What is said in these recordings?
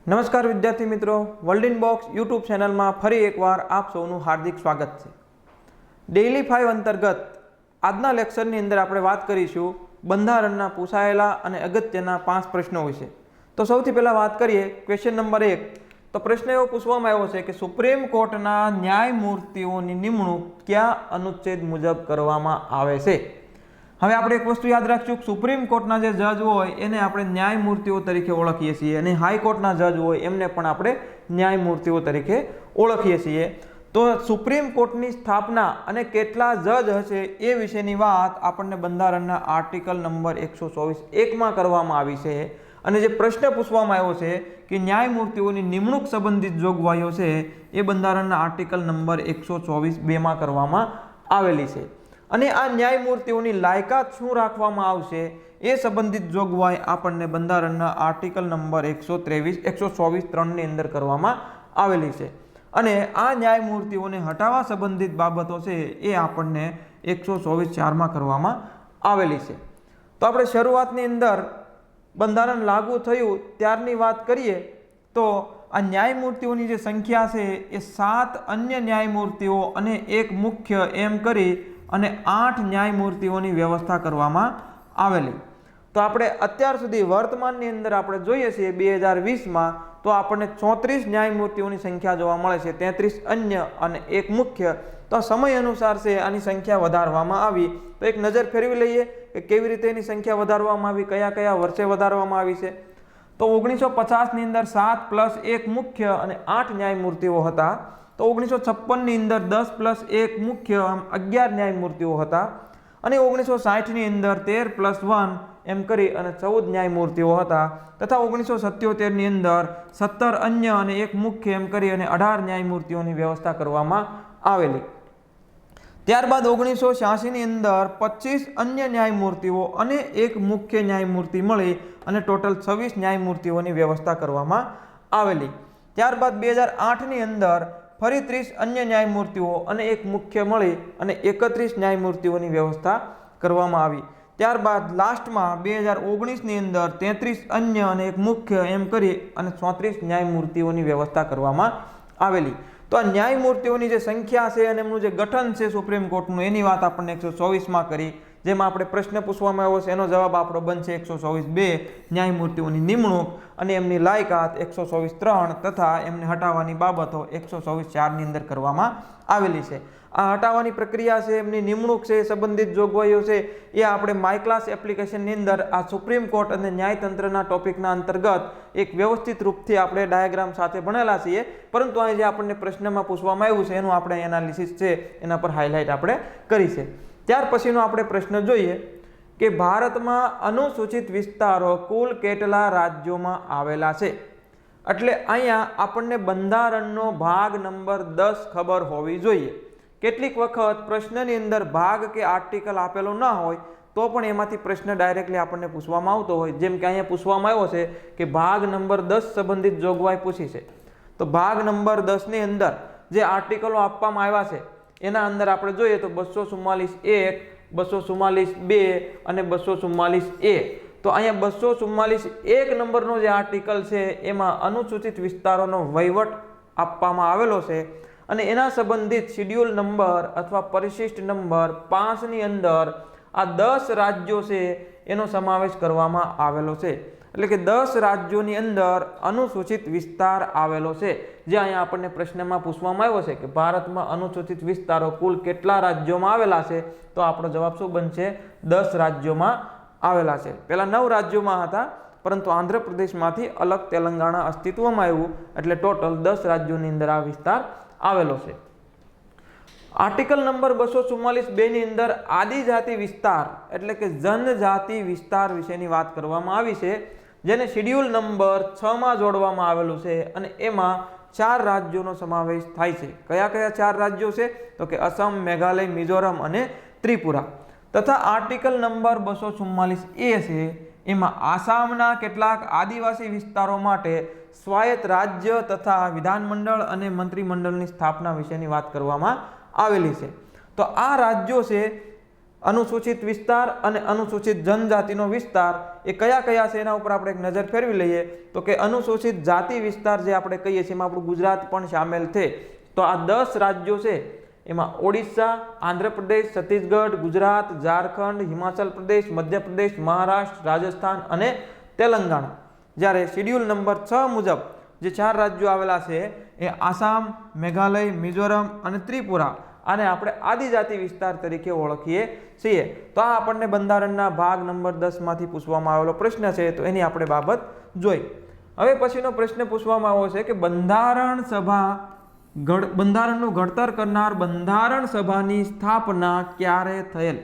નમસ્કાર વિદ્યાર્થી મિત્રો, વર્લ્ડ ઇન બોક્સ યુટ્યુબ ચેનલમાં ફરી એકવાર આપ સૌનું હાર્દિક સ્વાગત છે। ડેઇલી 5 અંતર્ગત આજના લેક્ચરની અંદર આપણે વાત કરીશું બંધારણના પૂછાયેલા અને અગત્યના 5 પ્રશ્નો વિશે। તો સૌથી પહેલા વાત કરીએ ક્વેશ્ચન નંબર 1। તો પ્રશ્ન એવો પૂછવામાં આવ્યો છે કે સુપ્રીમ કોર્ટના ન્યાયમૂર્તિઓની નિમણૂક કયા અનુચ્છેદ મુજબ કરવામાં આવે છે। હવે આપણે એક વસ્તુ યાદ રાખશું કે સુપ્રીમ કોર્ટના જે જજ હોય એને આપણે ન્યાયમૂર્તિઓ તરીકે ઓળખીએ છીએ અને હાઈકોર્ટના જજ હોય એમને પણ આપણે ન્યાયમૂર્તિઓ તરીકે ઓળખીએ છીએ। તો સુપ્રીમ કોર્ટની સ્થાપના અને કેટલા જજ હશે એ વિશેની વાત આપણને બંધારણના આર્ટિકલ નંબર 124(1) કરવામાં આવી છે। અને જે પ્રશ્ન પૂછવામાં આવ્યો છે કે ન્યાયમૂર્તિઓની નિમણૂક સંબંધિત જોગવાઈઓ છે એ બંધારણના આર્ટિકલ નંબર 124(2) કરવામાં આવેલી છે। અને આ ન્યાયમૂર્તિઓની લાયકાત શું રાખવામાં આવશે એ સંબંધિત જોગવાઈ આપણને બંધારણના આર્ટિકલ નંબર 124(3) ની અંદર કરવામાં આવેલી છે। અને આ ન્યાયમૂર્તિઓને હટાવવા સંબંધિત બાબતો છે એ આપણને 124(4) કરવામાં આવેલી છે। તો આપણે શરૂઆતની અંદર બંધારણ લાગુ થયું ત્યારની વાત કરીએ તો આ ન્યાયમૂર્તિઓની જે સંખ્યા છે એ 7 અન્ય ન્યાયમૂર્તિઓ અને એક મુખ્ય એમ કરી અને 8 ન્યાયમૂર્તિઓની વ્યવસ્થા કરવામાં આવેલી। તો આપણે અત્યાર સુધી વર્તમાનની અંદર આપણે જોઈએ છીએ 2020માં તો આપણને 34 ન્યાયમૂર્તિઓની સંખ્યા જોવા મળે છે, 33 અન્ય અને એક મુખ્ય। તો સમય અનુસાર છે આની સંખ્યા વધારવામાં આવી। તો એક નજર ફેરવી લઈએ કે કેવી રીતે એની સંખ્યા વધારવામાં આવી, કયા કયા વર્ષે વધારવામાં આવી છે। તો 1950ની અંદર 7 + 1 મુખ્ય અને 8 ન્યાયમૂર્તિઓ હતા। તો 1956ની અંદર 10 + 1 મુખ્ય 11 ન્યાયમૂર્તિઓ હતા। અને 1960ની અંદર 13 + 1 એમ કરી અને 14 ન્યાયમૂર્તિઓ હતા। તથા 1977ની અંદર 17 અન્ય અને એક મુખ્ય એમ કરી અને 18 ન્યાયમૂર્તિઓની વ્યવસ્થા કરવામાં આવેલી। ત્યારબાદ 1986ની અંદર 25 અન્ય ન્યાયમૂર્તિઓ અને એક મુખ્ય ન્યાયમૂર્તિ મળી અને ટોટલ 26 ન્યાયમૂર્તિઓની વ્યવસ્થા કરવામાં આવેલી। ત્યારબાદ 2008ની અંદર ફરી 30 અન્ય ન્યાયમૂર્તિઓ અને એક મુખ્ય મળી અને 31 ન્યાયમૂર્તિઓની વ્યવસ્થા કરવામાં આવી। ત્યારબાદ લાસ્ટમાં 2019ની અંદર 33 અન્ય અને એક મુખ્ય એમ કરી અને 34 ન્યાયમૂર્તિઓની વ્યવસ્થા કરવામાં આવેલી। તો આ ન્યાયમૂર્તિઓની જે સંખ્યા છે અને એમનું જે ગઠન છે સુપ્રીમ કોર્ટનું એની વાત આપણને 124માં કરી, જેમાં આપણે પ્રશ્ન પૂછવામાં આવ્યો છે એનો જવાબ આપણો બનશે 124(2) ન્યાયમૂર્તિઓની નિમણૂક અને એમની લાયકાત 124(3) તથા એમને હટાવવાની બાબતો 124(4) ની અંદર કરવામાં આવેલી છે। આ હટાવવાની પ્રક્રિયા છે, એમની નિમણૂક છે, સંબંધિત જોગવાઈઓ છે એ આપણે માય ક્લાસ એપ્લિકેશનની અંદર આ સુપ્રીમ કોર્ટ અને ન્યાયતંત્રના ટોપિકના અંતર્ગત એક વ્યવસ્થિત રૂપથી આપણે ડાયાગ્રામ સાથે ભણેલા છીએ, પરંતુ અહીં જે આપણને પ્રશ્નમાં પૂછવામાં આવ્યું છે એનું આપણે એનાલિસિસ છે એના પર હાઇલાઇટ આપણે કરી છે। ત્યાર પછીનો આપણે પ્રશ્ન જોઈએ કે ભારતમાં અનુસૂચિત વિસ્તારો કુલ કેટલા રાજ્યોમાં આવેલા છે। એટલે અહીંયા આપણને બંધારણનો ભાગ નંબર 10 ખબર હોવી જોઈએ। કેટલીક વખત પ્રશ્નની અંદર ભાગ કે આર્ટિકલ આપેલો ના હોય તો પણ એમાંથી પ્રશ્ન ડાયરેક્ટલી આપણને પૂછવામાં આવતો હોય, જેમ કે અહીંયા પૂછવામાં આવ્યો છે કે ભાગ નંબર 10 સંબંધિત જોગવાઈ પૂછી છે। તો ભાગ નંબર 10 ની અંદર જે આર્ટિકલો આપવામાં આવ્યા છે એના અંદર આપણે જોઈએ તો 244(1), 244(2) અને 244(a). તો અહીંયા 244(1) નંબરનો જે આર્ટિકલ છે એમાં અનુસૂચિત વિસ્તારોનો વહીવટ આપવામાં આવેલો છે અને એના સંબંધિત શિડ્યુલ નંબર અથવા પરિશિષ્ટ નંબર 5 ની અંદર આ 10 રાજ્યો છે એનો સમાવેશ કરવામાં આવેલો છે। એટલે કે 10 રાજ્યોની અંદર અનુસૂચિત વિસ્તાર આવેલો છે, જે અહીંયા આપણને પ્રશ્નમાં પૂછવામાં આવ્યો છે કે ભારતમાં અનુસૂચિત વિસ્તારો કુલ કેટલા રાજ્યોમાં આવેલા છે। તો આપણો જવાબ શું બનશે? 10 રાજ્યોમાં આવેલા છે। પહેલા 9 રાજ્યોમાં હતા, પરંતુ આંધ્રપ્રદેશમાંથી અલગ તેલંગાણા અસ્તિત્વમાં આવ્યું એટલે ટોટલ 10 રાજ્યોની અંદર આ વિસ્તાર આવેલો છે। આર્ટિકલ નંબર 244(2) ની અંદર આદિજાતિ વિસ્તાર એટલે કે જનજાતિ વિસ્તાર વિશેની વાત કરવામાં આવી છે, જેને શિડ્યુલ નંબર 6માં જોડવામાં આવેલું છે અને એમાં 4 રાજ્યોનો સમાવેશ થાય છે। કયા કયા 4 રાજ્યો છે? તો કે અસમ, મેઘાલય, મિઝોરમ અને ત્રિપુરા। તથા આર્ટિકલ નંબર 244(a) છે એમાં આસામના કેટલાક આદિવાસી વિસ્તારો માટે સ્વાયત્ત રાજ્ય તથા વિધાનમંડળ અને મંત્રીમંડળની સ્થાપના વિશેની વાત કરવામાં આવેલી છે। તો આ રાજ્યો છે અનુસૂચિત વિસ્તાર અને અનુસૂચિત જનજાતિનો વિસ્તાર એ કયા કયા છે એના ઉપર આપણે એક નજર ફેરવી લઈએ તો કે અનુસૂચિત જાતિ વિસ્તાર જે આપણે કહીએ છીએ એમાં આપણું ગુજરાત પણ સામેલ છે. તો આ 10 રાજ્યો છે એમાં ઓડિશા, આંધ્રપ્રદેશ, છત્તીસગઢ, ગુજરાત, ઝારખંડ, હિમાચલ પ્રદેશ, મધ્યપ્રદેશ, મહારાષ્ટ્ર, રાજસ્થાન અને તેલંગાણા. જ્યારે શેડ્યુલ નંબર 6 મુજબ જે 4 રાજ્યો આવેલા છે એ આસામ, મેઘાલય, મિઝોરમ અને ત્રિપુરા, આને આપણે આદિજાતિ વિસ્તાર તરીકે ઓળખીએ છીએ. તો આ આપણને બંધારણના ભાગ નંબર 10 માંથી પૂછવામાં આવેલો પ્રશ્ન છે, તો એની આપણે બાબત જોઈ. હવે પછીનો પ્રશ્ન પૂછવામાં આવ્યો છે કે બંધારણનું ઘડતર કરનાર બંધારણ સભાની સ્થાપના ક્યારે થયેલ?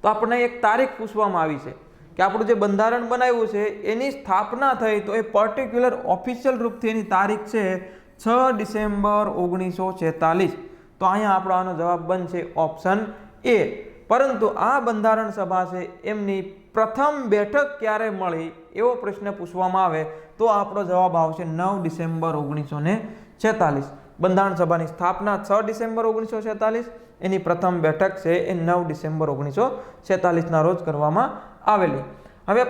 તો આપણને એક તારીખ પૂછવામાં આવી છે કે આપણું જે બંધારણ બનાવ્યું છે એની સ્થાપના થઈ તો એ પર્ટિક્યુલર ઓફિશિયલ રૂપથી એની તારીખ છે 6 ડિસેમ્બર 1946. તો અહીંયા આપણો આનો જવાબ બનશે ઓપ્શન એ. પરંતુ આ બંધારણ સભા છે એમની પ્રથમ બેઠક ક્યારે મળી એવો પ્રશ્ન પૂછવામાં આવે તો આપણો જવાબ આવશે 9 ડિસેમ્બર 1946. બંધારણ સભાની સ્થાપના 6 ડિસેમ્બર 1946, એની પ્રથમ બેઠક છે એ 9 ડિસેમ્બર 1946ના રોજ કરવામાં આવેલી. હવે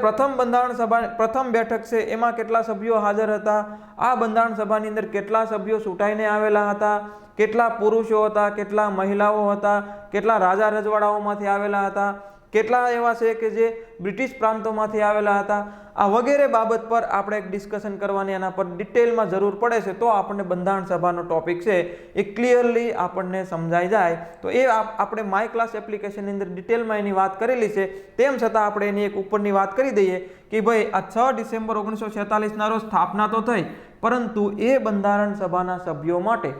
પ્રથમ બેઠક છે એમાં કેટલા સભ્યો હાજર હતા? આ બંધારણ સભાની અંદર કેટલા સભ્યો ચૂંટાઈને આવેલા હતા? કેટલા પુરુષો હતા? કેટલા મહિલાઓ હતા? કેટલા રાજા રજવાડાઓમાંથી આવેલા હતા? કેટલા એવા છે કે જે બ્રિટિશ પ્રાંતોમાંથી આવેલા હતા? આ વગેરે બાબત પર આપણે એક ડિસ્કશન કરવાની, એના પર ડિટેલમાં જરૂર પડે છે તો આપણને બંધારણ સભાનો ટોપિક છે એ ક્લિયરલી આપણને સમજાઈ જાય. તો એ આપણે માય ક્લાસ એપ્લિકેશનની અંદર ડિટેલમાં એની વાત કરેલી છે. તેમ છતાં આપણે એની એક ઉપરની વાત કરી દઈએ કે ભાઈ આ 6 ડિસેમ્બર 1946ના રોજ સ્થાપના તો થઈ, પરંતુ એ બંધારણ સભાના સભ્યો માટે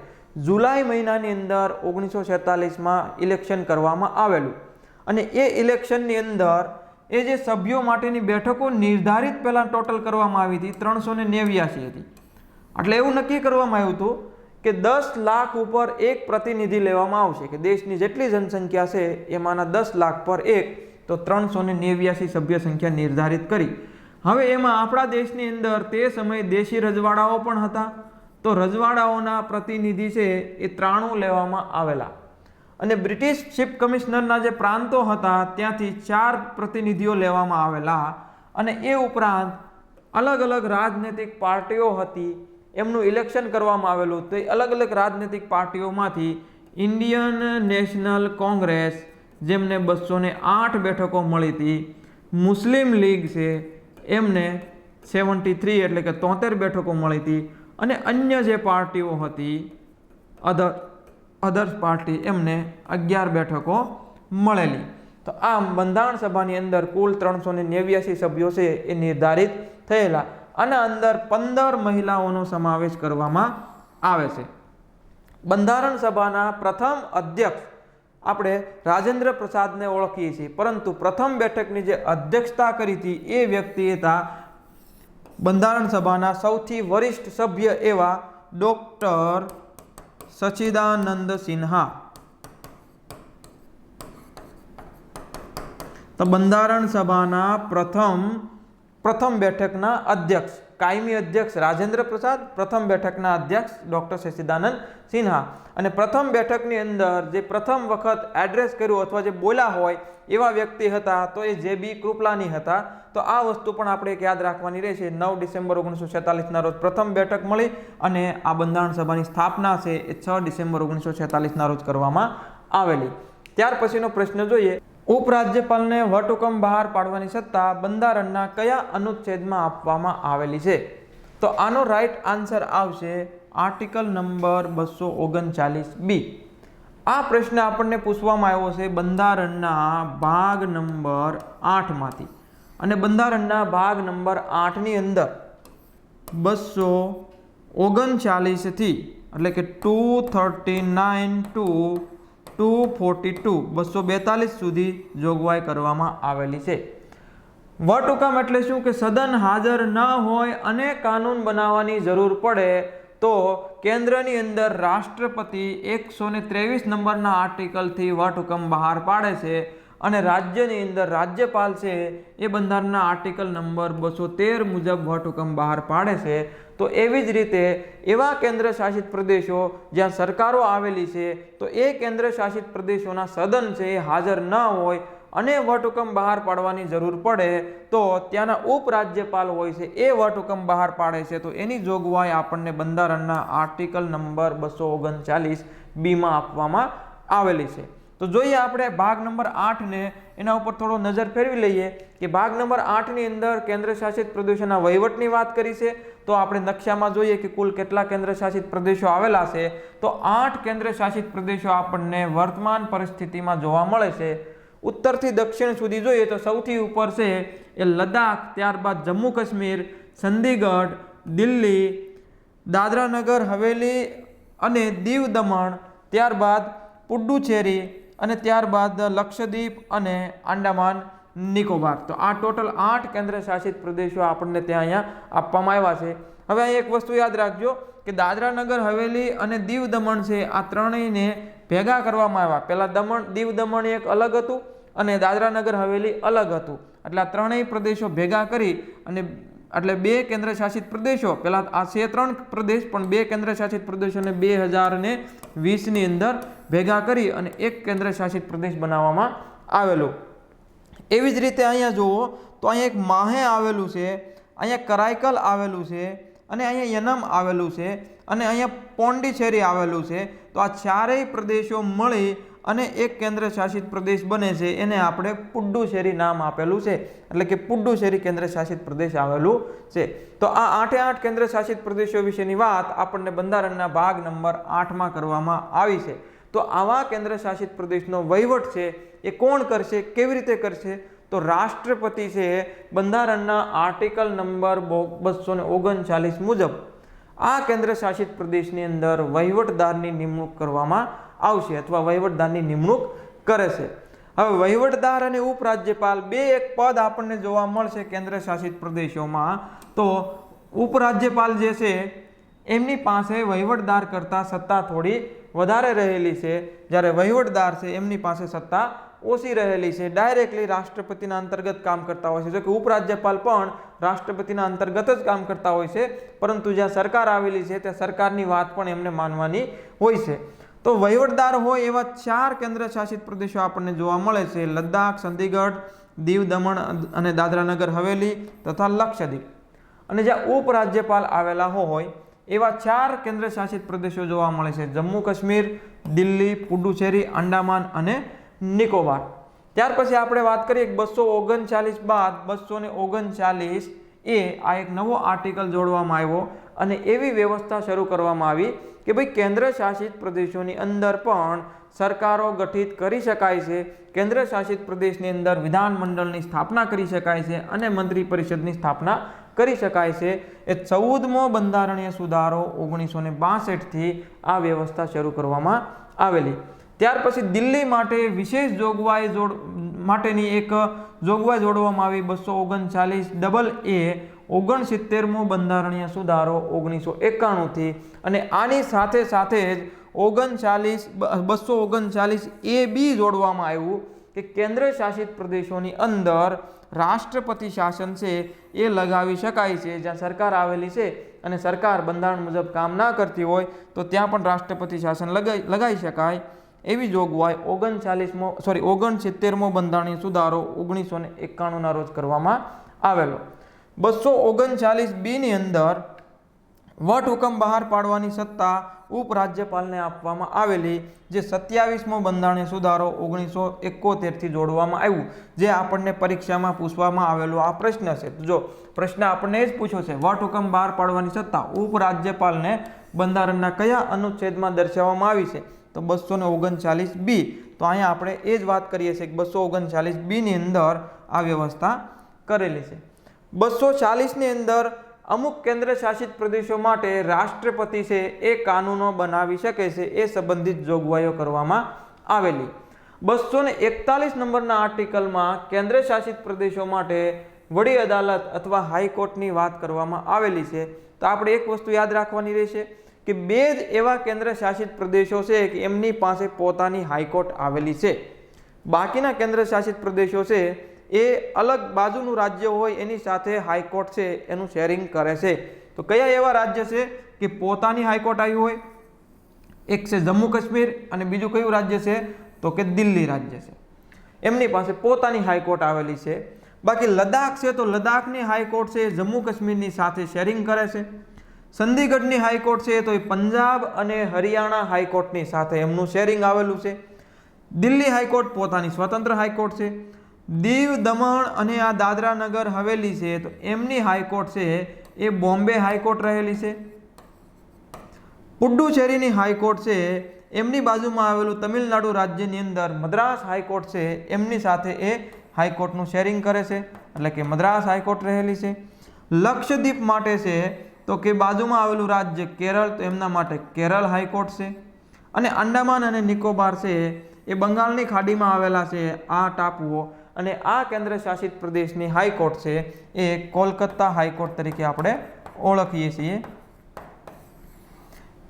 જુલાઈ મહિનાની અંદર 1946માં ઇલેક્શન કરવામાં આવેલું. અને એ ઇલેક્શનની અંદર એ જે સભ્યો માટેની બેઠકો નિર્ધારિત પહેલાં ટોટલ કરવામાં આવી હતી 389 હતી. એટલે એવું નક્કી કરવામાં આવ્યું હતું કે 10 લાખ ઉપર એક પ્રતિનિધિ લેવામાં આવશે, કે દેશની જેટલી જનસંખ્યા છે એમાંના 10 લાખ પર એક, તો 389 સભ્ય સંખ્યા નિર્ધારિત કરી. હવે એમાં આપણા દેશની અંદર તે સમયે દેશી રજવાડાઓ પણ હતા. તો રજવાડાઓના પ્રતિનિધિ છે એ 93 લેવામાં આવેલા. અને બ્રિટિશ ચીફ કમિશનરના જે પ્રાંતો હતા ત્યાંથી 4 પ્રતિનિધિઓ લેવામાં આવેલા. અને એ ઉપરાંત અલગ અલગ રાજનૈતિક પાર્ટીઓ હતી એમનું ઇલેક્શન કરવામાં આવેલું. તો એ અલગ અલગ રાજનૈતિક પાર્ટીઓમાંથી ઇન્ડિયન નેશનલ કોંગ્રેસ, જેમને 208 બેઠકો મળી હતી, મુસ્લિમ લીગ છે એમને 73 એટલે કે 73 બેઠકો મળી હતી, અને અન્ય જે પાર્ટીઓ હતી અધર્સ પાર્ટી એમને 11 બેઠકો મળેલી. તો આમ બંધારણ સભાની અંદર કુલ 389 સભ્યો છે એ નિર્ધારિત થયેલા. આના અંદર 15 મહિલાઓનો સમાવેશ કરવામાં આવે છે. બંધારણ સભાના પ્રથમ અધ્યક્ષ આપણે રાજેન્દ્ર પ્રસાદને ઓળખીએ છીએ, પરંતુ પ્રથમ બેઠકની જે અધ્યક્ષતા કરી હતી એ વ્યક્તિ હતા બંધારણ સભાના સૌથી વરિષ્ઠ સભ્ય એવા ડોક્ટર સચ્ચિદાનંદ સિન્હા. તો બંધારણ સભાના પ્રથમ બેઠકના અધ્યક્ષ, કાયમી અધ્યક્ષ રાજેન્દ્ર પ્રસાદ, પ્રથમ બેઠકના અધ્યક્ષ ડોક્ટર સચ્ચિદાનંદ સિન્હા. અને પ્રથમ બેઠકની અંદર જે પ્રથમ વખત એડ્રેસ કર્યું અથવા જે બોલ્યા હોય એવા વ્યક્તિ હતા તો એ જે.બી. કૃપલાની હતા. તો આ વસ્તુ પણ આપણે એક યાદ રાખવાની રહેશે. 9 ડિસેમ્બર 1946ના રોજ પ્રથમ બેઠક મળી અને આ બંધારણ સભાની સ્થાપના છે એ 6 ડિસેમ્બર 1946ના રોજ કરવામાં આવેલી. ત્યાર પછીનો પ્રશ્ન જોઈએ. ઉપરાજ્યપાલને વટહુકમ બહાર પાડવાની સત્તા બંધારણના કયા અનુચ્છેદમાં આપવામાં આવેલી છે? તો આનો રાઈટ આન્સર આવશે આર્ટિકલ નંબર 239B. આ પ્રશ્ન આપણને પૂછવામાં આવ્યો છે બંધારણના ભાગ નંબર 8 માંથી. અને બંધારણના ભાગ નંબર 8ની અંદર 239 થી એટલે કે 239 ટુ 242 242 સુધી જોગવાઈ કરવામાં આવેલી છે. વટહુકમ એટલે શું કે સદન હાજર ન હોય અને કાનૂન બનાવવાની જરૂર પડે તો કેન્દ્રની અંદર રાષ્ટ્રપતિ 123 નંબરના આર્ટિકલથી વટહુકમ બહાર પાડે છે અને રાજ્યની અંદર રાજ્યપાલ છે એ બંધારણના આર્ટિકલ નંબર 213 મુજબ વટહુકમ બહાર પાડે છે. તો તો એવી જ રીતે એવા કેન્દ્ર શાસિત પ્રદેશો જ્યાં સરકારો આવેલી છે તો એ કેન્દ્ર શાસિત પ્રદેશોના સદન છે એ હાજર ન હોય અને વટહુકમ બહાર પાડવાની જરૂર પડે તો ત્યાંના ઉપરાજ્યપાલ હોય છે એ વટહુકમ બહાર પાડે છે. તો એની જોગવાઈ આપણને બંધારણના આર્ટિકલ નંબર 239 બીમાં આપવામાં આવેલી છે. તો જોઈએ આપણે ભાગ નંબર 8 ને એના ઉપર થોડો નજર ફેરવી લઈએ કે ભાગ નંબર 8 ની અંદર કેન્દ્ર શાસિત પ્રદેશોના વહીવટની વાત કરી છે. તો આપણે નકશામાં જોઈએ કે કુલ કેટલા કેન્દ્ર શાસિત પ્રદેશો આવેલા છે. તો 8 કેન્દ્ર શાસિત પ્રદેશો આપણને વર્તમાન પરિસ્થિતિમાં જોવા મળે છે. ઉત્તરથી દક્ષિણ સુધી જોઈએ તો સૌથી ઉપર છે એ લદ્દાખ, ત્યારબાદ જમ્મુ કાશ્મીર, ચંદીગઢ, દિલ્હી, દાદરા નગર હવેલી અને દીવ દમણ, ત્યારબાદ પુડ્ડુચેરી અને ત્યારબાદ લક્ષદ્વીપ અને આંદામાન નિકોબાર. તો આ ટોટલ 8 કેન્દ્ર શાસિત પ્રદેશો આપણને ત્યાં અહીંયા આપવામાં આવ્યા છે. હવે અહીં એક વસ્તુ યાદ રાખજો કે દાદરા નગર હવેલી અને દીવ દમણ છે આ ત્રણેયને ભેગા કરવામાં આવ્યા. પહેલા દીવ દમણ એક અલગ હતું અને દાદરા નગર હવેલી અલગ હતું. એટલે આ ત્રણેય પ્રદેશો ભેગા કરી અને એટલે 2 કેન્દ્ર શાસિત પ્રદેશો, પહેલા આ છે 3 પ્રદેશ પણ 2 કેન્દ્ર શાસિત પ્રદેશોને 2020 ની અંદર ભેગા કરી અને એક કેન્દ્ર શાસિત પ્રદેશ બનાવવામાં આવેલું. એવી જ રીતે અહીંયા જુઓ તો અહીંયા એક માહે આવેલું છે, અહીંયા કરાઈકલ આવેલું છે અને અહીંયા યનમ આવેલું છે અને અહીંયા પોંડિચેરી આવેલું છે. તો આ ચારેય પ્રદેશો મળી અને એક કેન્દ્ર શાસિત પ્રદેશ બને છે. એને આપણે પુડ્ડુચેરી નામ આપેલું છે, એટલે કે પુડ્ડુચેરી કેન્દ્ર શાસિત પ્રદેશ આવેલું છે. તો આ 8 કેન્દ્ર શાસિત પ્રદેશો વિશેની વાત આપણને બંધારણના ભાગ નંબર 8માં કરવામાં આવી છે. તો આવા કેન્દ્ર શાસિત પ્રદેશનો વહીવટ છે એ કોણ કરશે, કેવી રીતે કરશે? તો રાષ્ટ્રપતિ છે બંધારણના આર્ટિકલ નંબર 239 મુજબ આ કેન્દ્ર શાસિત પ્રદેશની અંદર વહીવટદારની નિમણૂક કરવામાં આવશે અથવા વહીવટદારની નિમણૂક કરે છે. હવે વહીવટદાર અને ઉપરાજ્યપાલ એક પદ આપણને જોવા મળશે કેન્દ્ર શાસિત પ્રદેશોમાં. તો ઉપરાજ્યપાલ જે છે એમની પાસે વહીવટદાર કરતાં સત્તા થોડી વધારે રહેલી છે, જ્યારે વહીવટદાર છે એમની પાસે સત્તા ઓછી રહેલી છે. ડાયરેક્ટલી રાષ્ટ્રપતિના અંતર્ગત કામ કરતા હોય છે. જો કે ઉપરાજ્યપાલ પણ રાષ્ટ્રપતિના અંતર્ગત જ કામ કરતા હોય છે, પરંતુ જ્યાં સરકાર આવેલી છે ત્યાં સરકારની વાત પણ એમને માનવાની હોય છે. તો વહીવટદાર હોય એવા 4 કેન્દ્ર શાસિત પ્રદેશો આપણને જોવા મળે છે: લદ્દાખ, ચંદીગઢ, દીવ દમણ અને દાદરા નગર હવેલી તથા લક્ષદ્વીપ. અને જ્યાં ઉપરાજ્યપાલ આવેલા હોય એવા 4 કેન્દ્ર શાસિત પ્રદેશો જોવા મળે છે: જમ્મુ કાશ્મીર, દિલ્હી, પુડ્ડુચેરી, આંદામાન અને નિકોબાર. ત્યાર પછી આપણે વાત કરીએ 239 બાદ 239 આ એક નવો આર્ટિકલ જોડવામાં આવ્યો અને એવી વ્યવસ્થા શરૂ કરવામાં આવી કે ભાઈ કેન્દ્ર શાસિત પ્રદેશોની અંદર પણ સરકારો ગઠિત કરી શકાય છે. કેન્દ્ર શાસિત પ્રદેશની અંદર વિધાનમંડળની સ્થાપના કરી શકાય છે અને મંત્રી પરિષદની સ્થાપના કરી શકાય છે. એ 14મો બંધારણીય સુધારો 1962 થી આ વ્યવસ્થા શરૂ કરવામાં આવેલી. ત્યાર પછી દિલ્હી માટે વિશેષ જોગવાઈ માટેની એક જોગવાઈ જોડવામાં આવી 239 69મો બંધારણીય સુધારો 1991 થી. અને આની સાથે સાથે જ 239 જોડવામાં આવ્યું કે કેન્દ્ર શાસિત પ્રદેશોની અંદર રાષ્ટ્રપતિ શાસન છે એ લગાવી શકાય છે. જ્યાં સરકાર આવેલી છે અને સરકાર બંધારણ મુજબ કામ ના કરતી હોય તો ત્યાં પણ રાષ્ટ્રપતિ શાસન લગાવી શકાય. એવી જોગવાઈ 69મો બંધારણીય સુધારો 1991 રોજ કરવામાં આવેલો. 239 ની અંદર વટહુકમ બહાર પાડવાની સત્તા ઉપરાજ્યપાલને આપવામાં આવેલી, જે 27મો બંધારણીય સુધારો 1971 થી જોડવામાં આવ્યું, જે આપણને પરીક્ષામાં પૂછવામાં આવેલો આ પ્રશ્ન છે. જો પ્રશ્ન આપણને એ જ પૂછ્યો છે, વટહુકમ બહાર પાડવાની સત્તા ઉપરાજ્યપાલને બંધારણના કયા અનુચ્છેદમાં દર્શાવવામાં આવી છે? તો 239 તો અહીંયા આપણે એ જ વાત કરીએ છીએ કે 239 ની અંદર આ વ્યવસ્થા કરેલી છે. 240 ની અંદર અમુક કેન્દ્ર શાસિત પ્રદેશો માટે રાષ્ટ્રપતિ છે એ કાનૂનો બનાવી શકે છે, એ સંબંધિત જોગવાઈઓ કરવામાં આવેલી. 241 નંબરના આર્ટિકલમાં કેન્દ્ર શાસિત પ્રદેશો માટે વડી અદાલત અથવા હાઈકોર્ટની વાત કરવામાં આવેલી છે. તો આપણે એક વસ્તુ યાદ રાખવાની રહેશે કે 2 જ એવા કેન્દ્ર શાસિત પ્રદેશો છે કે એમની પાસે પોતાની હાઈકોર્ટ આવેલી છે. બાકીના કેન્દ્ર શાસિત પ્રદેશો છે એ અલગ બાજુનું રાજ્ય હોય એની સાથે હાઈકોર્ટ છે એનું શેરિંગ કરે છે. તો કયા એવા રાજ્ય છે કે પોતાની હાઈકોર્ટ આવી હોય? એક છે જમ્મુ કાશ્મીર અને બીજું કયું રાજ્ય છે તો કે દિલ્હી રાજ્ય છે. એમની પાસે પોતાની હાઈકોર્ટ આવેલી છે. બાકી લદ્દાખ છે તો લદ્દાખની હાઈકોર્ટ છે એ જમ્મુ કાશ્મીરની સાથે શેરિંગ કરે છે. ચંદીગઢની હાઈકોર્ટ છે તો એ પંજાબ અને હરિયાણા હાઈકોર્ટની સાથે એમનું શેરિંગ આવેલું છે. દિલ્હી હાઈકોર્ટ પોતાની સ્વતંત્ર હાઈકોર્ટ છે. દીવ દમણ અને આ દાદરા નગર હવેલી છે તો એમની હાઈકોર્ટ છે એ બોમ્બે હાઈકોર્ટ રહેલી છે. પુડ્ડુચેરીની હાઈકોર્ટ છે એમની બાજુમાં આવેલું તમિલનાડુ રાજ્યની અંદર મદ્રાસ હાઈકોર્ટ છે એમની સાથે એ હાઈકોર્ટનું શેરિંગ કરે છે, એટલે કે મદ્રાસ હાઈકોર્ટ રહેલી છે. લક્ષદ્વીપ માટે છે તો કે બાજુમાં આવેલું રાજ્ય કેરળ તો એમના માટે કેરળ હાઈકોર્ટ છે. અને આંદામાન અને નિકોબાર છે એ બંગાળની ખાડીમાં આવેલા છે આ ટાપુઓ, અને આ કેન્દ્ર શાસિત પ્રદેશની હાઈકોર્ટ છે એ કોલકાતા હાઈકોર્ટ તરીકે આપણે ઓળખીએ છીએ.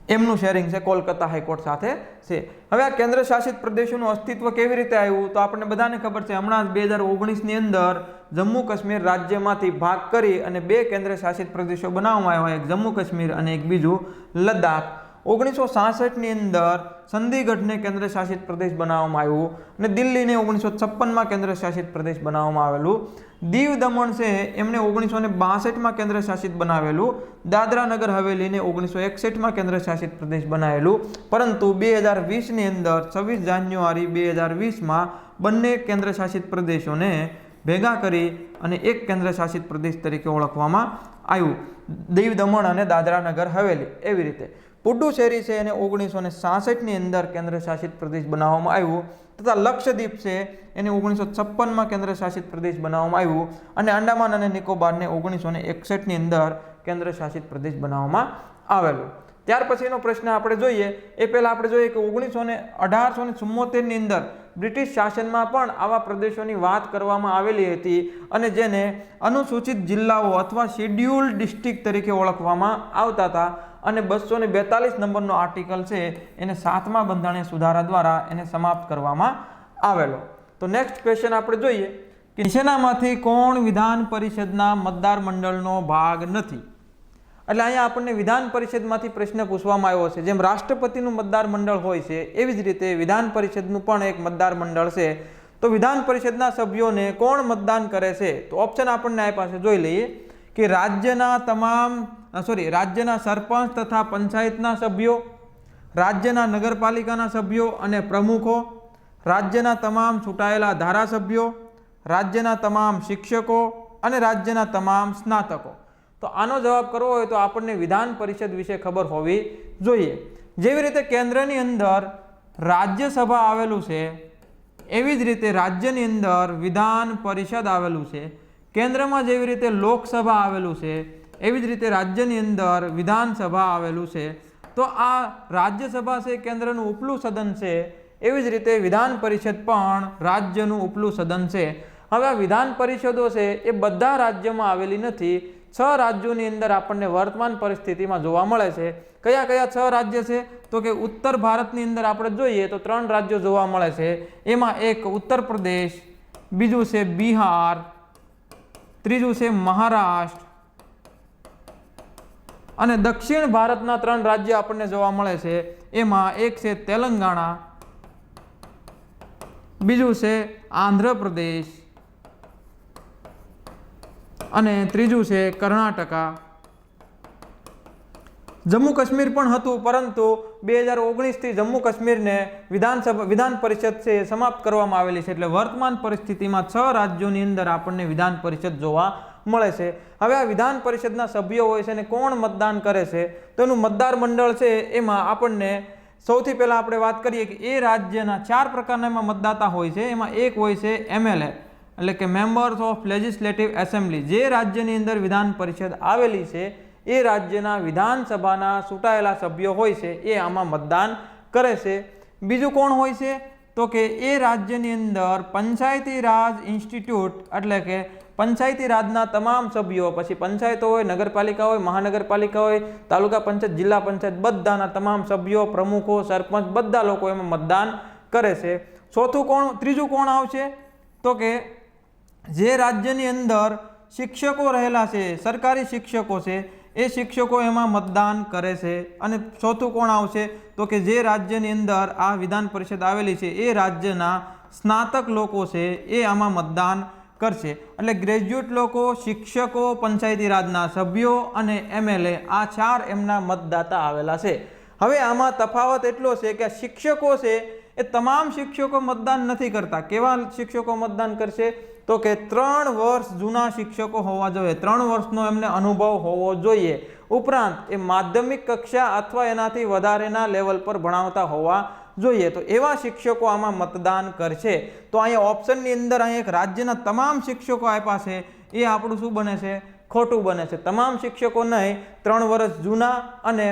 એમનું શેરિંગ છે કોલકાતા હાઈકોર્ટ સાથે છે. હવે આ કેન્દ્ર શાસિત પ્રદેશોનું અસ્તિત્વ કેવી રીતે આવ્યું તો આપણને બધાને ખબર છે. હમણાં 2019ની અંદર જમ્મુ કાશ્મીર રાજ્યમાંથી ભાગ કરી અને 2 કેન્દ્ર શાસિત પ્રદેશો બનાવવામાં આવ્યા, એક જમ્મુ કાશ્મીર અને એક બીજું લદ્દાખ. 1966ની અંદર ચંદીગઢને કેન્દ્ર શાસિત પ્રદેશ બનાવવામાં આવ્યું અને દિલ્હીને 1956માં કેન્દ્ર શાસિત પ્રદેશ બનાવવામાં આવેલું. દીવ દમણ છે એમને 1962માં કેન્દ્ર શાસિત બનાવેલું. દાદરા નગર હવેલીને 1961માં કેન્દ્ર શાસિત પ્રદેશ બનાવેલું. પરંતુ 2020ની અંદર 26 જાન્યુઆરી 2020માં બંને કેન્દ્ર શાસિત પ્રદેશોને ભેગા કરી અને એક કેન્દ્ર શાસિત પ્રદેશ તરીકે ઓળખવામાં આવ્યું, દીવ દમણ અને દાદરા નગર હવેલી. એવી રીતે પુડ્ડુચેરી છે એને 1966ની અંદર કેન્દ્ર શાસિત પ્રદેશ બનાવવામાં આવ્યું, તથા લક્ષદ્વીપ છે એને 1956માં કેન્દ્ર શાસિત પ્રદેશ બનાવવામાં આવ્યું, અને આંદામાન અને નિકોબારને 1961ની અંદર કેન્દ્ર શાસિત પ્રદેશ બનાવવામાં આવેલું. ત્યાર પછીનો પ્રશ્ન આપણે જોઈએ એ પહેલાં આપણે જોઈએ કે 1874ની અંદર બ્રિટિશ શાસનમાં પણ આવા પ્રદેશોની વાત કરવામાં આવેલી હતી, અને જેને અનુસૂચિત જિલ્લાઓ અથવા શેડ્યુલ્ડ ડિસ્ટ્રિક્ટ તરીકે ઓળખવામાં આવતા હતા. અને 242 નંબરનો આર્ટિકલ છે એને 7મા બંધારણીય સુધારા દ્વારા એને સમાપ્ત કરવામાં આવેલો. તો નેક્સ્ટ ક્વેશ્ચન આપણે જોઈએ કે નીચેનામાંથી કોણ વિધાન પરિષદના મતદાર મંડળનો ભાગ નથી? એટલે અહીંયા આપણને વિધાન પરિષદમાંથી પ્રશ્ન પૂછવામાં આવ્યો છે. જેમ રાષ્ટ્રપતિનું મતદાર મંડળ હોય છે એવી જ રીતે વિધાન પરિષદનું પણ એક મતદાર મંડળ છે. તો વિધાન પરિષદના સભ્યોને કોણ મતદાન કરે છે? તો ઓપ્શન આપણને આ પાસે જોઈ લઈએ કે રાજ્યના સરપંચ તથા પંચાયતના સભ્યો, રાજ્યના નગરપાલિકાના સભ્યો અને પ્રમુખો, રાજ્યના તમામ ચૂંટાયેલા ધારાસભ્યો, રાજ્યના તમામ શિક્ષકો અને રાજ્યના તમામ સ્નાતકો. તો આનો જવાબ કરવો હોય તો આપણને વિધાન પરિષદ વિશે ખબર હોવી જોઈએ. જેવી રીતે કેન્દ્રની અંદર રાજ્યસભા આવેલું છે એવી જ રીતે રાજ્યની અંદર વિધાન પરિષદ આવેલું છે. કેન્દ્રમાં જેવી રીતે લોકસભા આવેલું છે એવી જ રીતે રાજ્યની અંદર વિધાનસભા આવેલું છે. તો આ રાજ્યસભા છે કેન્દ્રનું ઉપલું સદન છે, એવી જ રીતે વિધાન પરિષદ પણ રાજ્યનું ઉપલું સદન છે. હવે આ વિધાન પરિષદો છે એ બધા રાજ્યોમાં આવેલી નથી. 6 રાજ્યોની અંદર આપણને વર્તમાન પરિસ્થિતિમાં જોવા મળે છે. કયા કયા 6 રાજ્ય છે તો કે ઉત્તર ભારતની અંદર આપણે જોઈએ તો 3 રાજ્યો જોવા મળે છે. એમાં એક ઉત્તર પ્રદેશ, બીજું છે બિહાર, ત્રીજું છે મહારાષ્ટ્ર, અને દક્ષિણ ભારતના 3 રાજ્ય આપણને જોવા મળે છે. એમાં એક છે તેલંગાણા, બીજું છે આંધ્રપ્રદેશ અને ત્રીજું છે કર્ણાટકા. જમ્મુ કાશ્મીર પણ હતું, પરંતુ 2019થી જમ્મુ કાશ્મીરને વિધાન પરિષદ છે સમાપ્ત કરવામાં આવેલી છે. એટલે વર્તમાન પરિસ્થિતિમાં 6 રાજ્યોની અંદર આપણને વિધાન પરિષદ જોવા મળે છે. હવે આ વિધાન પરિષદના સભ્યો હોય છે અને કોણ મતદાન કરે છે તો એનું મતદાર મંડળ છે એમાં આપણને સૌથી પહેલા આપણે વાત કરીએ કે એ રાજ્યના 4 પ્રકારના એમાં મતદાતા હોય છે. એમાં એક હોય છે MLA, એટલે કે મેમ્બર્સ ઓફ લેજિસ્લેટિવ એસેમ્બલી. જે રાજ્યની અંદર વિધાન પરિષદ આવેલી છે એ રાજ્યના વિધાનસભાના ચૂંટાયેલા સભ્યો હોય છે એ આમાં મતદાન કરે છે. બીજું કોણ હોય છે તો કે એ રાજ્યની અંદર પંચાયતી રાજ ઇન્સ્ટિટ્યૂટ, એટલે કે પંચાયતી રાજના તમામ સભ્યો, પછી પંચાયતો હોય, નગરપાલિકા હોય, મહાનગરપાલિકા હોય, તાલુકા પંચાયત, જિલ્લા પંચાયત, બધાના તમામ સભ્યો, પ્રમુખો, સરપંચ બધા લોકો એમાં મતદાન કરે છે. ત્રીજું કોણ આવશે તો કે જે રાજ્યની અંદર શિક્ષકો રહેલા છે, સરકારી શિક્ષકો છે, એ શિક્ષકો એમાં મતદાન કરે છે। અને ચોથું કોણ આવશે તો કે જે રાજ્યની અંદર આ વિધાન પરિષદ આવેલી છે એ રાજ્યના સ્નાતક લોકો છે એ આમાં મતદાન કરશે। એટલે ગ્રેજ્યુએટ લોકો, શિક્ષકો, પંચાયતી રાજના સભ્યો અને MLA આ 4 એમના મતદાતા આવેલા છે। હવે આમાં તફાવત એટલો છે કે શિક્ષકો છે એ તમામ શિક્ષકો મતદાન નથી કરતા। કેવા શિક્ષકો મતદાન કરશે તો કે 3 વર્ષ જૂના શિક્ષકો હોવા જોઈએ, 3 વર્ષનો એમને અનુભવ હોવો જોઈએ, ઉપરાંત એ માધ્યમિક કક્ષા અથવા એનાથી વધારેના લેવલ પર ભણાવતા હોવા જોઈએ। તો એવા શિક્ષકો આમાં મતદાન કરશે। તો અહીંયા ઓપ્શનની અંદર અહીંયા એક રાજ્યના તમામ શિક્ષકો આપ્યા છે એ આપણું શું બને છે? ખોટું બને છે। તમામ શિક્ષકો નહીં, 3 વર્ષ જૂના અને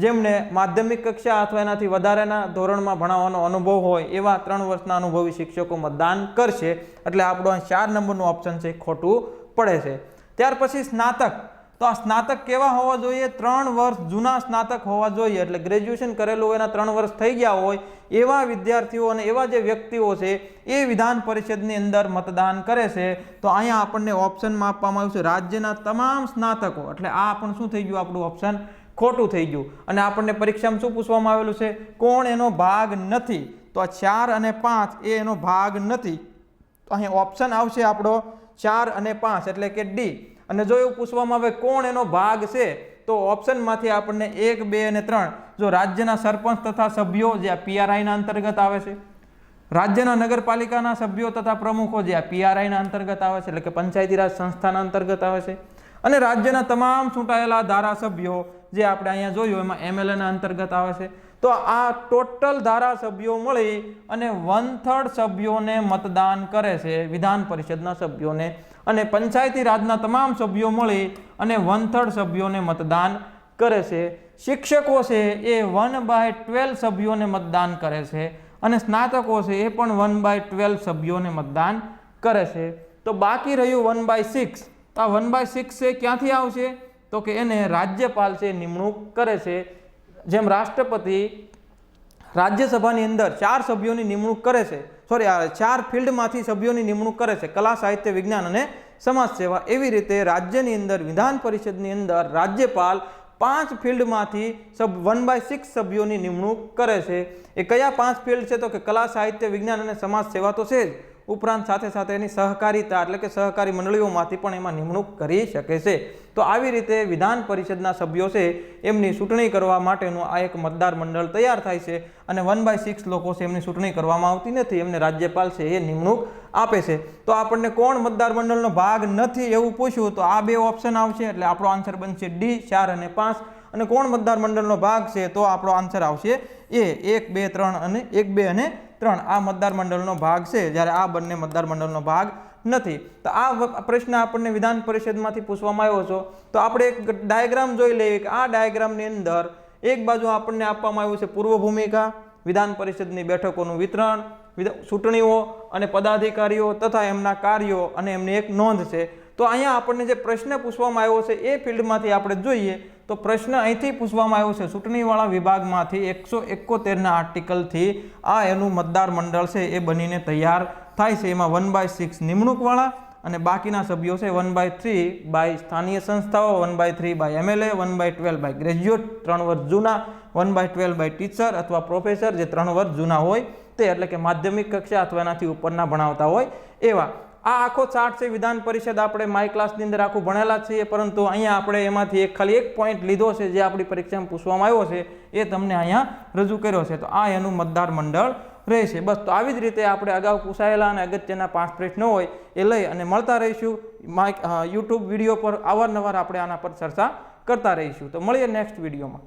જેમને માધ્યમિક કક્ષા અથવા એનાથી વધારેના ધોરણમાં ભણાવવાનો અનુભવ હોય એવા 3 વર્ષના અનુભવી શિક્ષકો મતદાન કરશે। એટલે આપણો 4 નંબરનું ઓપ્શન છે ખોટું પડે છે। ત્યાર પછી સ્નાતક, તો આ સ્નાતક કેવા હોવા જોઈએ? 3 વર્ષ જૂના સ્નાતક હોવા જોઈએ। એટલે ગ્રેજ્યુએશન કરેલું હોય, એના 3 વર્ષ થઈ ગયા હોય એવા વિદ્યાર્થીઓ અને એવા જે વ્યક્તિઓ છે એ વિધાન પરિષદની અંદર મતદાન કરે છે। તો અહીંયા આપણને ઓપ્શનમાં આપવામાં આવ્યું છે રાજ્યના તમામ સ્નાતકો। એટલે આ પણ શું થઈ ગયું? આપણું ઓપ્શન ખોટું થઈ ગયું। અને આપણને પરીક્ષામાં શું પૂછવામાં આવેલું છે? કોણ એનો ભાગ નથી? તો આ 4 અને 5 એ એનો ભાગ નથી। તો અહીં ઓપ્શન આવશે આપણો 4 અને 5 એટલે કે ડી। અને જો એવું પૂછવામાં આવે કોણ એનો ભાગ છે તો ઓપ્શનમાંથી આપણને 1, 2 અને 3 જો રાજ્યના સરપંચ તથા સભ્યો જે આ PRIના અંતર્ગત આવે છે, રાજ્યના નગરપાલિકાના સભ્યો તથા પ્રમુખો જે આ PRIના અંતર્ગત આવે છે એટલે કે પંચાયતી રાજ સંસ્થાના અંતર્ગત આવે છે, અને રાજ્યના તમામ ચૂંટાયેલા ધારાસભ્યો જે આપણે અહીંયા જોયું એમાં MLAના અંતર્ગત આવે છે। તો આ ટોટલ ધારાસભ્યો મળી અને 1/3 સભ્યોને મતદાન કરે છે, વિધાન પરિષદના સભ્યોને, અને પંચાયતી રાજના તમામ સભ્યો મળી અને 1/3 સભ્યોને મતદાન કરે છે। શિક્ષકો છે એ 1/12 સભ્યોને મતદાન કરે છે, અને સ્નાતકો છે એ પણ 1/12 સભ્યોને મતદાન કરે છે। તો બાકી રહ્યું 1/6। તો આ 1/6 છે ક્યાંથી આવશે તો કે એને રાજ્યપાલ છે નિમણૂક કરે છે। જેમ રાષ્ટ્રપતિ રાજ્યસભાની અંદર 4 સભ્યોની નિમણૂક કરે છે, 4 ફિલ્ડમાંથી સભ્યોની નિમણૂક કરે છે, કલા, સાહિત્ય, વિજ્ઞાન અને સમાજ સેવા, એવી રીતે રાજ્યની અંદર વિધાન પરિષદની અંદર રાજ્યપાલ 5 ફિલ્ડમાંથી 1/6 સભ્યોની નિમણૂક કરે છે। એ કયા 5 ફિલ્ડ છે તો કે કલા, સાહિત્ય, વિજ્ઞાન અને સમાજ સેવા તો છે જ, ઉપરાંત સાથે સાથે એની સહકારિતા એટલે કે સહકારી મંડળીઓમાંથી પણ એમાં નિમણૂક કરી શકે છે। તો આવી રીતે વિધાન પરિષદના સભ્યો છે એમની ચૂંટણી કરવા માટેનું આ એક મતદાર મંડળ તૈયાર થાય છે, અને 1/6 લોકો છે એમની ચૂંટણી કરવામાં આવતી નથી, એમને રાજ્યપાલ છે એ નિમણૂક આપે છે। તો આપણને કોણ મતદાર મંડળનો ભાગ નથી એવું પૂછ્યું તો આ 2 ઓપ્શન આવશે, એટલે આપણો આન્સર બનશે ડી 4 અને 5। અને કોણ મતદાર મંડળનો ભાગ છે તો આપણો આન્સર આવશે એ 1, 2, 3 અને 1, 2 અને 3 આ મતદાર મંડળનો ભાગ છે, જ્યારે આ બંને મતદાર મંડળનો ભાગ નથી। તો આ પ્રશ્ન આપણને વિધાન પરિષદમાંથી પૂછવામાં આવ્યો છે। તો આપણે એક ડાયાગ્રામ જોઈ લઈએ કે આ ડાયાગ્રામની અંદર એક બાજુ આપણને આપવામાં આવ્યું છે પૂર્વ ભૂમિકા, વિધાન પરિષદની બેઠકોનું વિતરણ, ચૂંટણીઓ અને પદાધિકારીઓ તથા એમના કાર્યો અને એમની એક નોંધ છે। તો અહીંયા આપણને જે પ્રશ્ન પૂછવામાં આવ્યો છે એ ફિલ્ડમાંથી આપણે જોઈએ તો પ્રશ્ન અહીંથી પૂછવામાં આવ્યો છે ચૂંટણીવાળા વિભાગમાંથી 171ના આર્ટિકલથી આ એનું મતદાર મંડળ છે એ બનીને તૈયાર થાય છે। એમાં 1/6 નિમણૂકવાળા અને બાકીના સભ્યો છે 1/3 બાય સ્થાનીય સંસ્થાઓ, 1/3 બાય MLA, 1/12 બાય ગ્રેજ્યુએટ 3 વર્ષ જૂના, 1/12 બાય ટીચર અથવા પ્રોફેસર જે 3 વર્ષ જૂના હોય તે, એટલે કે માધ્યમિક કક્ષા અથવા એનાથી ઉપરના ભણાવતા હોય એવા। આ આખો ચાર્ટ છે વિધાન પરિષદ આપણે માય ક્લાસની અંદર આખું ભણેલા છીએ, પરંતુ અહીંયા આપણે એમાંથી ખાલી એક પોઈન્ટ લીધો છે જે આપણી પરીક્ષામાં પૂછવામાં આવ્યો છે એ તમને અહીંયા રજૂ કર્યો છે। તો આ એનું મતદાર મંડળ રહેશે। બસ તો આવી જ રીતે આપણે અગાઉ પૂછાયેલા અને અગત્યના 5 પ્રશ્નો હોય એ લઈ અને મળતા રહીશું YouTube વિડીયો પર, અવારનવાર આપણે આના પર ચર્ચા કરતા રહીશું। તો મળીએ નેક્સ્ટ વિડીયોમાં।